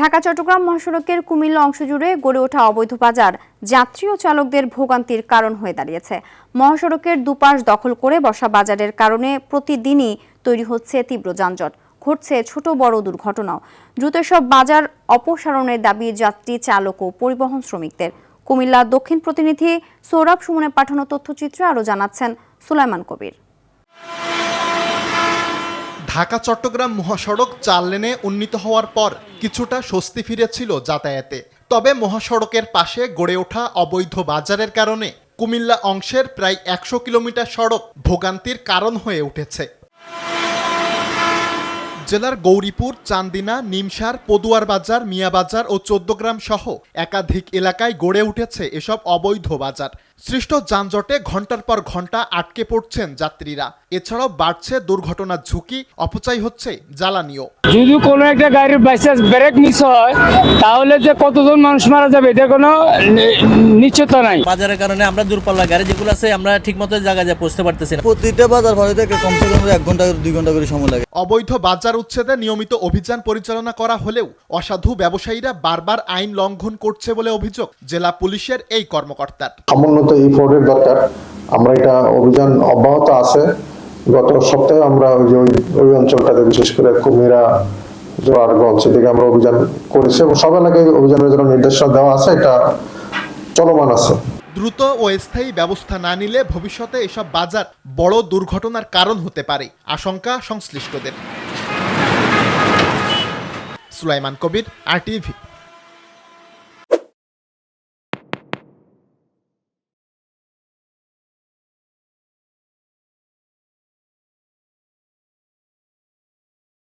ঢাকা চট্টগ্রাম মহাসড়কের কুমিল্লা অংশ জুড়ে গড়ে ওঠা অবৈধ বাজার যাত্রী ও চালকদের ভোগান্তির কারণ হয়ে দাঁড়িয়েছে। মহাসড়কের দুপাশ দখল করে বসা বাজারের কারণে প্রতিদিনই তৈরি হচ্ছে তীব্র যানজট, ঘটছে ছোট বড় দুর্ঘটনাও। দ্রুত সব বাজার অপসারণের দাবি যাত্রী, চালক ও পরিবহন শ্রমিকদের। কুমিল্লা দক্ষিণ প্রতিনিধি সৌরভ সুমনের পাঠানো তথ্যচিত্রে আরও জানাচ্ছেন সুলাইমান কবির। ঢাকা চট্টগ্রাম মহাসড়ক 4 লেনে উন্নীত হওয়ার পর কিছুটা স্বস্তি ফিরেছিল যাতায়াতে। তবে মহাসড়কের পাশে গড়ে ওঠা অবৈধ বাজারের কারণে কুমিল্লা অংশের প্রায় 100 কিলোমিটার সড়ক ভোগান্তির কারণ হয়ে উঠেছে। জেলার গৌরীপুর, চান্দিনা, নিমসার, পদুয়ার বাজার, মিয়াবাজার ও 14 গ্রাম সহ একাধিক এলাকায় গড়ে উঠেছে এসব অবৈধ বাজার। সৃষ্ট যানজটে ঘন্টার পর ঘন্টা আটকে পড়ছেন যাত্রীরা। এছাড়াও বাড়ছে দুর্ঘটনার ঝুঁকি, অপচয় হচ্ছে জ্বালানিও। যদি কোনো একটা গাড়ির বাইচান্স ব্রেক মিস হয় তাহলে যে কতজন মানুষ মারা যাবে এটার কোনো নিশ্চয়তা নাই। বাজারের কারণে আমরা দূরপাল্লা গাড়ি যেগুলো আছে আমরা ঠিকমতো জায়গায় যা পৌঁছতে পারতেছি না। প্রতিটা বাজার ভালো থেকে কমসে কম 1 ঘন্টা 2 ঘন্টা করে সময় লাগে। অবৈধ বাজার উচ্ছেদে নিয়মিত অভিযান পরিচালনা করা হলেও অসাধু ব্যবসায়ীরা বারবার আইন লঙ্ঘন করছে বলে অভিযোগ জেলা পুলিশের এই কর্মকর্তার। সমন্বিত এই ফোর্সের দরকার। আমরা এটা অভিযান অব্যাহত আছে। গত সপ্তাহে আমরা ওই অঞ্চলটাতে বিশেষ করে কুমিরা, জোয়ারগঞ্জ থেকে আমরা অভিযান করেছি এবং সব এলাকায় অভিযানের জন্য নির্দেশনা দেওয়া আছে, এটা চলমান আছে। দ্রুত ও স্থায়ী ব্যবস্থা না নিলে ভবিষ্যতে এসব বাজার বড় দুর্ঘটনার কারণ হতে পারে, আশঙ্কা সংশ্লিষ্টদের। সুলাইমান কবির, RTV।